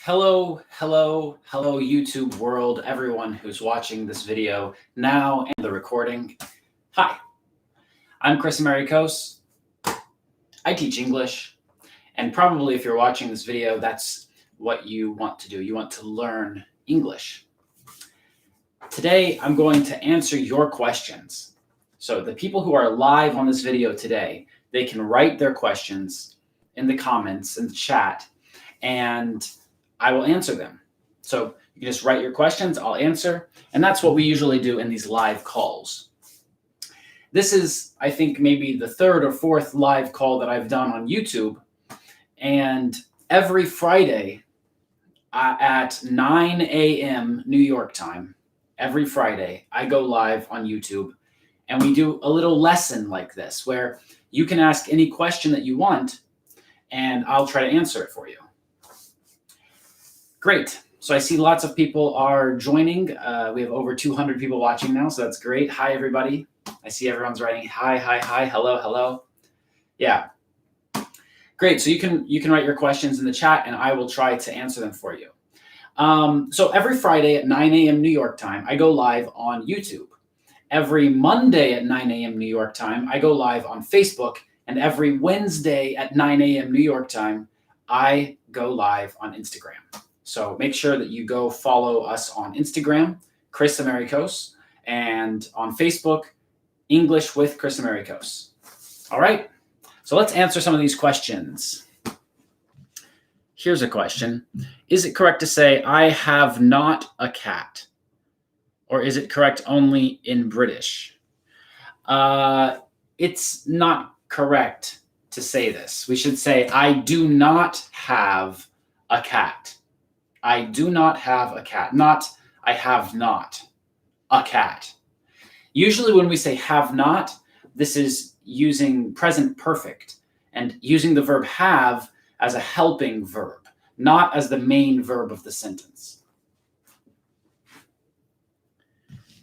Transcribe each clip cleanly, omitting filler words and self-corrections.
Hello, YouTube world, everyone who's watching this video now and the recording. Hi, I'm Kris Amerikos. I teach English, and probably if you're watching this video, that's what you want to do. You want to learn English. Today, I'm going to answer your questions. So the people who are live on this video today, they can write their questions in the comments, in the chat, and I will answer them. So you can just write your questions, I'll answer, and that's what we usually do in these live calls. This is, I think, maybe the third or fourth live call that I've done on YouTube, and every Friday at 9 a.m. New York time, every Friday, I go live on YouTube, and we do a little lesson like this, where you can ask any question that you want, and I'll try to answer it for you. Great. So I see lots of people are joining. We have over 200 people watching now, so that's great. Hi, everybody. I see everyone's writing hi, hello. Yeah. Great. So you can write your questions in the chat, and I will try to answer them for you. So every Friday at 9 a.m. New York time, I go live on YouTube. Every Monday at 9 a.m. New York time, I go live on Facebook. And every Wednesday at 9 a.m. New York time, I go live on Instagram. So make sure that you go follow us on Instagram, Kris Amerikos, and on Facebook, English with Kris Amerikos. All right, so let's answer some of these questions. Here's a question. Is it correct to say, I have not a cat? Or is it correct only in British? It's not correct to say this. We should say, I do not have a cat. I do not have a cat, not I have not a cat. Usually when we say have not, this is using present perfect and using the verb have as a helping verb, not as the main verb of the sentence.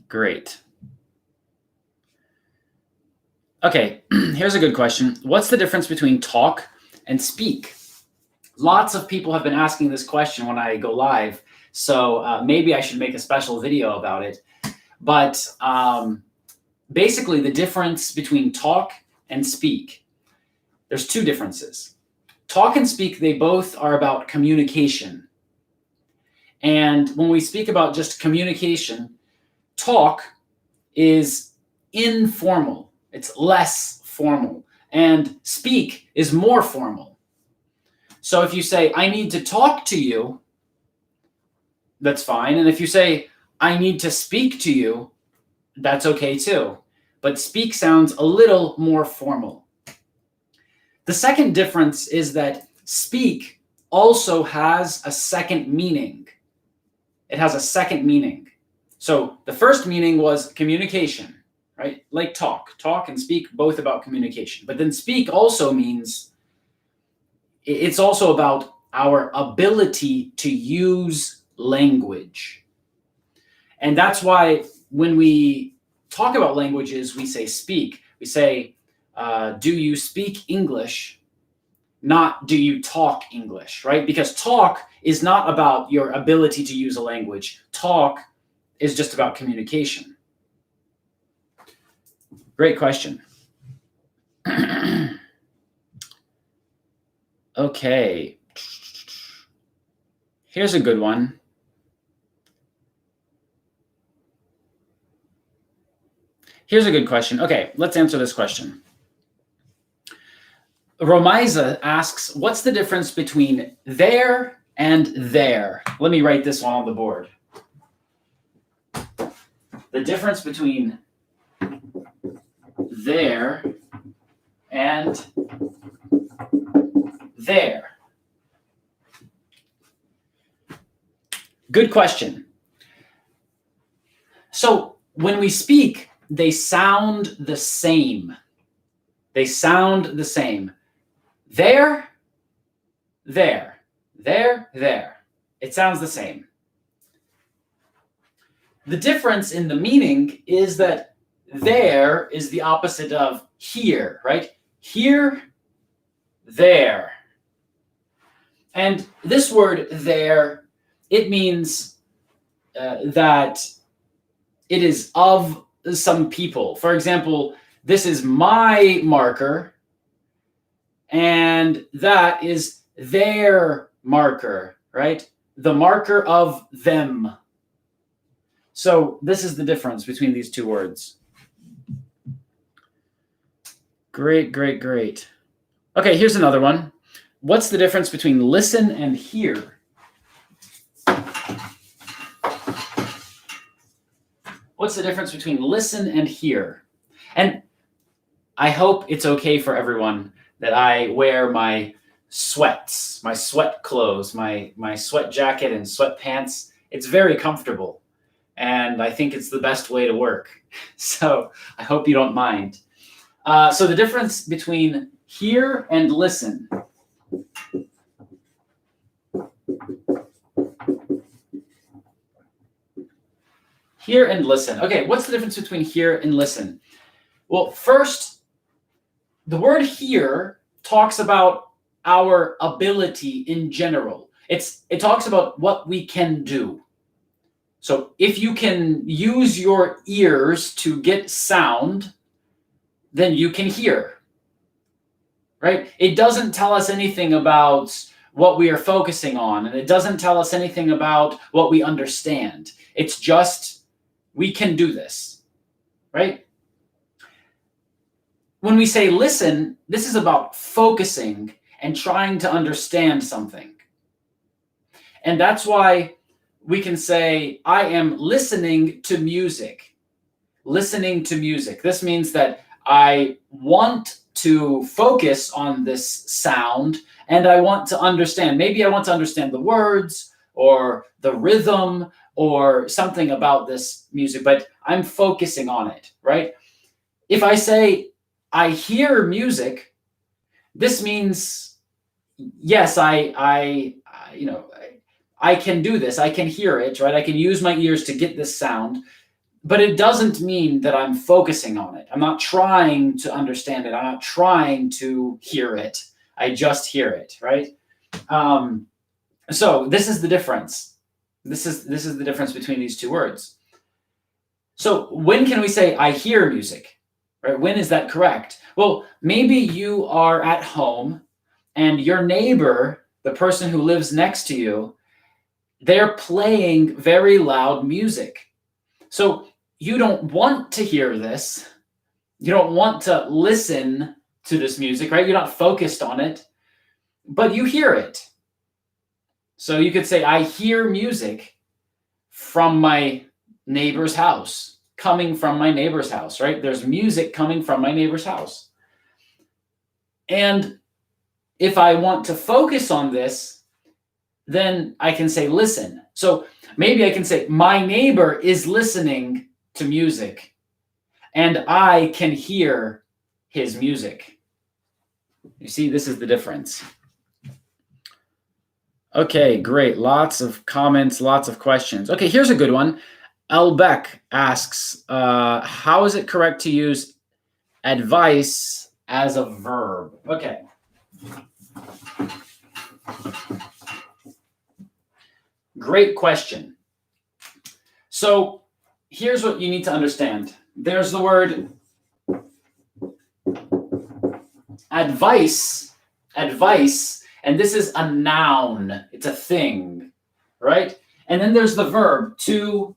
Great. Okay, here's a good question. What's the difference between talk and speak? Lots of people have been asking this question when I go live, so maybe I should make a special video about it. But basically, the difference between talk and speak, there's two differences. Talk and speak, they both are about communication. And when we speak about just communication, talk is informal. It's less formal. And speak is more formal. So if you say, I need to talk to you, that's fine. And if you say, I need to speak to you, that's okay too. But speak sounds a little more formal. The second difference is that speak also has a second meaning. It has a second meaning. So the first meaning was communication, right? Like talk. Talk and speak, both about communication. But then speak also means it's also about our ability to use language. And that's why when we talk about languages, we say speak. We say, do you speak English? Not do you talk English, right? Because talk is not about your ability to use a language. Talk is just about communication. Great question. Okay. Here's a good one. Here's a good question. Okay, let's answer this question. Romiza asks, what's the difference between there and there? Let me write this one on the board. The difference between there and there. Good question. So when we speak, they sound the same. They sound the same. There, there, there, there. It sounds the same. The difference in the meaning is that there is the opposite of here, right? Here, there. And this word there, it means that it is of some people. For example, this is my marker, and that is their marker, right? The marker of them. So this is the difference between these two words. Great, great, great. Okay, here's another one. What's the difference between listen and hear? What's the difference between listen and hear? And I hope it's okay for everyone that I wear my sweats, my sweat clothes, my sweat jacket and sweatpants. It's very comfortable, and I think it's the best way to work. So I hope you don't mind. So the difference between hear and listen. Hear and listen. Okay, what's the difference between hear and listen? Well, first, the word hear talks about our ability in general. It talks about what we can do. So if you can use your ears to get sound, then you can hear, right? It doesn't tell us anything about what we are focusing on, and it doesn't tell us anything about what we understand. It's just, we can do this, right? When we say listen, this is about focusing and trying to understand something. And that's why we can say, I am listening to music. Listening to music. This means that I want to focus on this sound and I want to understand. Maybe I want to understand the words or the rhythm or something about this music, but I'm focusing on it, right? If I say, I hear music, this means, yes, I can do this. I can hear it, right? I can use my ears to get this sound, but it doesn't mean that I'm focusing on it. I'm not trying to understand it. I'm not trying to hear it. I just hear it, right? So this is the difference. This is the difference between these two words. So when can we say I hear music? Right? When is that correct? Well, maybe you are at home and your neighbor, the person who lives next to you, they're playing very loud music. So you don't want to hear this. You don't want to listen to this music, right? You're not focused on it, but you hear it. So you could say, I hear music from my neighbor's house, coming from my neighbor's house, right? There's music coming from my neighbor's house. And if I want to focus on this, then I can say listen. So maybe I can say my neighbor is listening to music and I can hear his music. You see, this is the difference. Okay, great. Lots of comments, lots of questions. Okay, here's a good one. Elbeck asks, how is it correct to use advice as a verb? Okay. Great question. So here's what you need to understand. There's the word advice, and this is a noun. It's a thing, right? And then there's the verb to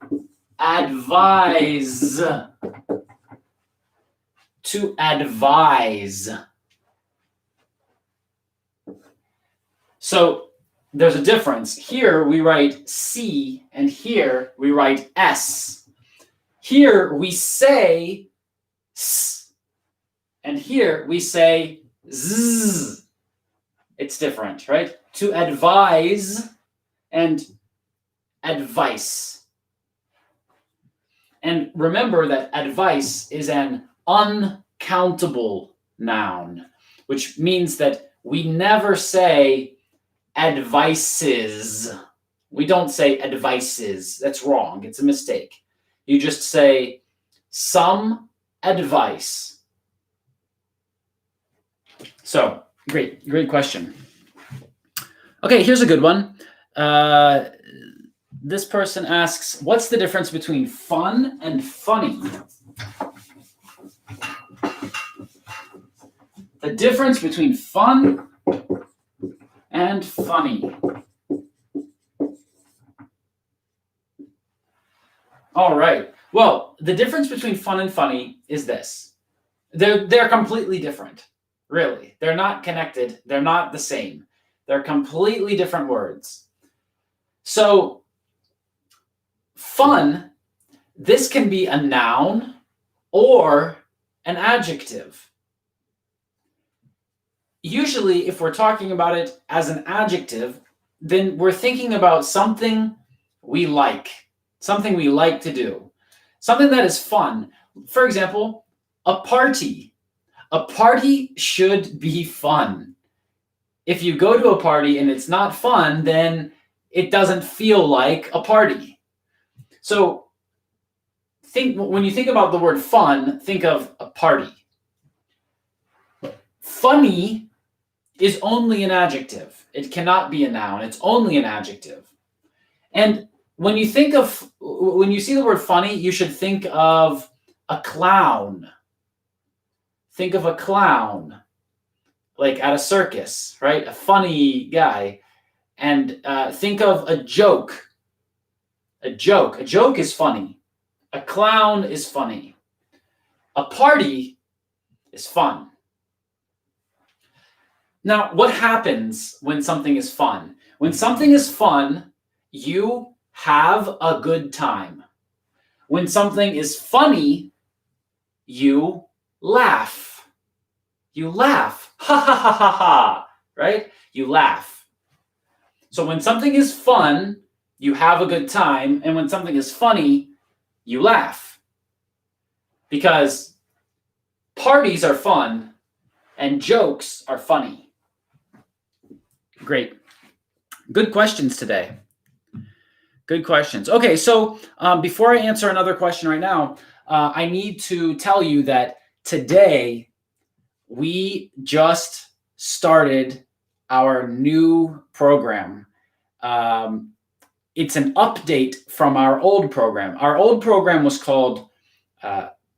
advise. To advise. So there's a difference. Here we write C and here we write S. Here we say S and here we say Z. It's different, right? To advise and advice. And remember that advice is an uncountable noun, which means that we never say advices. We don't say advices. That's wrong. It's a mistake. You just say some advice. So, great question. Okay, here's a good one. This person asks, what's the difference between fun and funny? The difference between fun and funny. All right. Well, the difference between fun and funny is this. They're completely different. Really. They're not connected. They're not the same. They're completely different words. So, fun, this can be a noun or an adjective. Usually, if we're talking about it as an adjective, then we're thinking about something we like to do, something that is fun. For example, a party. A party should be fun. If you go to a party and it's not fun, then it doesn't feel like a party. So when you think about the word fun, think of a party. Funny is only an adjective. It cannot be a noun. It's only an adjective. And when you see the word funny, you should think of a clown. Think of a clown, like at a circus, right? A funny guy. And think of a joke. A joke is funny. A clown is funny. A party is fun. Now, what happens when something is fun? When something is fun, you have a good time. When something is funny, you laugh. You laugh. Ha ha ha ha ha. Right? You laugh. So when something is fun, you have a good time. And when something is funny, you laugh. Because parties are fun and jokes are funny. Great. Good questions today. Good questions. Okay, so before I answer another question right now, I need to tell you that today we just started our new program. It's an update from our old program. Our old program was called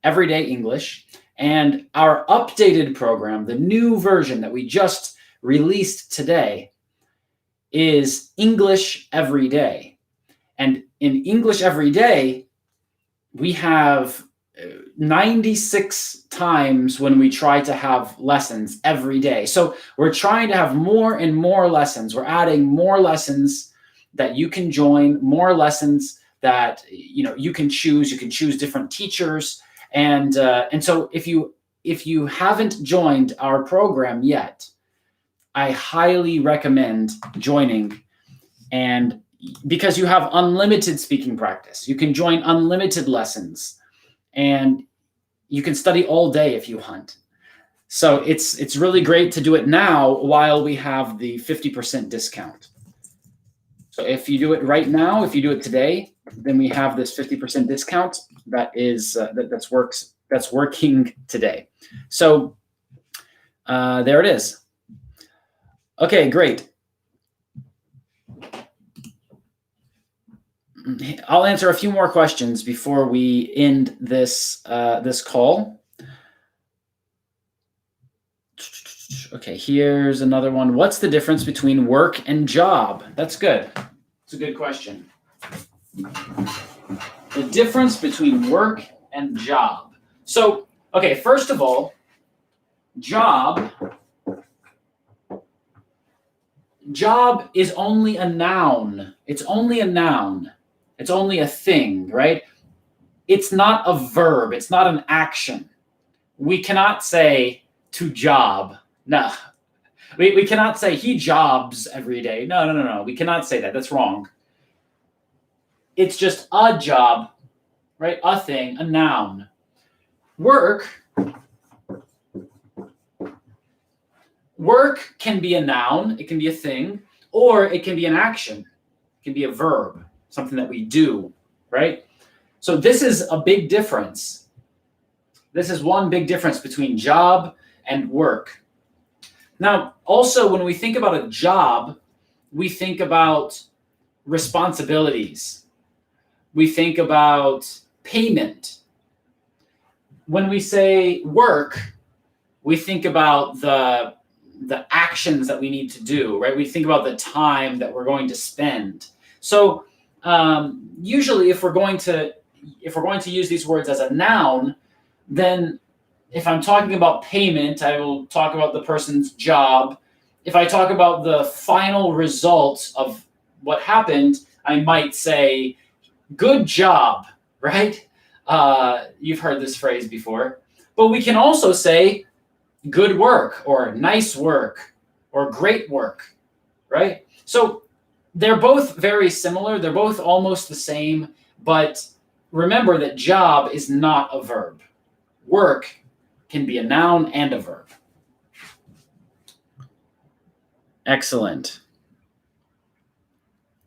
Everyday English, and our updated program, the new version that we just released today, is English Every Day. And in English Every Day, we have 96 times when we try to have lessons every day. So we're trying to have more and more lessons. We're adding more lessons that you can join, more lessons that you can choose. You can choose different teachers. And so if you haven't joined our program yet, I highly recommend joining, and because you have unlimited speaking practice. You can join unlimited lessons, and you can study all day if you want. So it's really great to do it now while we have the 50% discount. So if you do it right now, if you do it today, then we have this 50% discount that's working today. So there it is. Okay, great. I'll answer a few more questions before we end this call. Okay, here's another one. What's the difference between work and job? That's good. It's a good question. The difference between work and job. So, okay, first of all, job is only a noun. It's only a noun. It's only a thing, right? It's not a verb. It's not an action. We cannot say to job. No. We cannot say he jobs every day. No. We cannot say that. That's wrong. It's just a job, right? A thing, a noun. Work can be a noun. It can be a thing, or it can be an action. It can be a verb, something that we do, right? So this is a big difference. This is one big difference between job and work. Now, also, when we think about a job, we think about responsibilities. We think about payment. When we say work, we think about the actions that we need to do, right? We think about the time that we're going to spend. So usually if we're going to use these words as a noun, then if I'm talking about payment, I will talk about the person's job. If I talk about the final result of what happened, I might say, good job, right? You've heard this phrase before. But we can also say, good work, or nice work, or great work, right? So they're both very similar. They're both almost the same, but remember that job is not a verb. Work can be a noun and a verb. Excellent.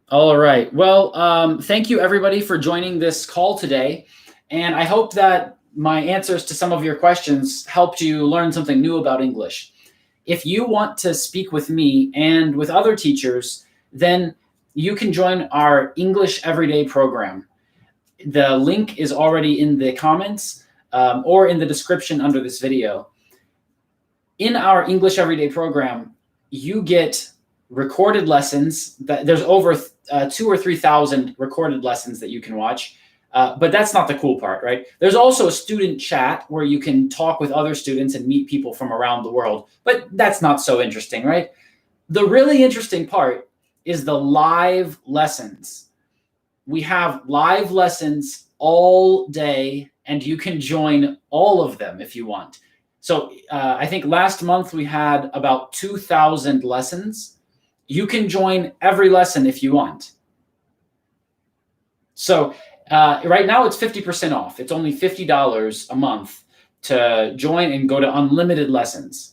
All right. Well, thank you everybody for joining this call today. And I hope that my answers to some of your questions helped you learn something new about English. If you want to speak with me and with other teachers, then you can join our English Everyday program. The link is already in the comments or in the description under this video. In our English Everyday program, you get recorded lessons. There's over 2,000 or 3,000 recorded lessons that you can watch. But that's not the cool part, right? There's also a student chat where you can talk with other students and meet people from around the world. But that's not so interesting, right? The really interesting part is the live lessons. We have live lessons all day, and you can join all of them if you want. So I think last month we had about 2,000 lessons. You can join every lesson if you want. So right now it's 50% off. It's only $50 a month to join and go to unlimited lessons.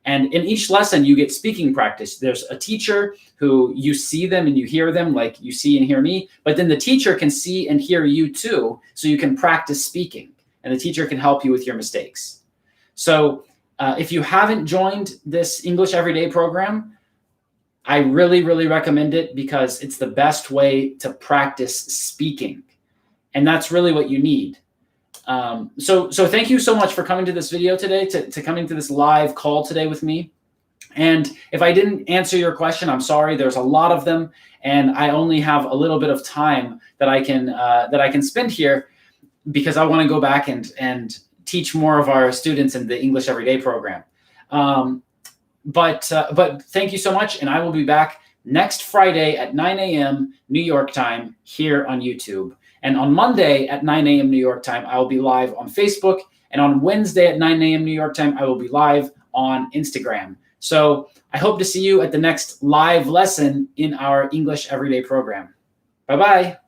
And in each lesson, you get speaking practice. There's a teacher who you see them and you hear them like you see and hear me, but then the teacher can see and hear you too, so you can practice speaking, and the teacher can help you with your mistakes. So if you haven't joined this English Everyday program, I really, really recommend it because it's the best way to practice speaking. And that's really what you need. So thank you so much for coming to this video today, to coming to this live call today with me. And if I didn't answer your question, I'm sorry. There's a lot of them, and I only have a little bit of time that I can spend here because I want to go back and teach more of our students in the English Everyday program. But thank you so much, and I will be back next Friday at 9 a.m. New York time here on YouTube. And on Monday at 9 a.m. New York time, I will be live on Facebook. And on Wednesday at 9 a.m. New York time, I will be live on Instagram. So I hope to see you at the next live lesson in our English Everyday program. Bye-bye.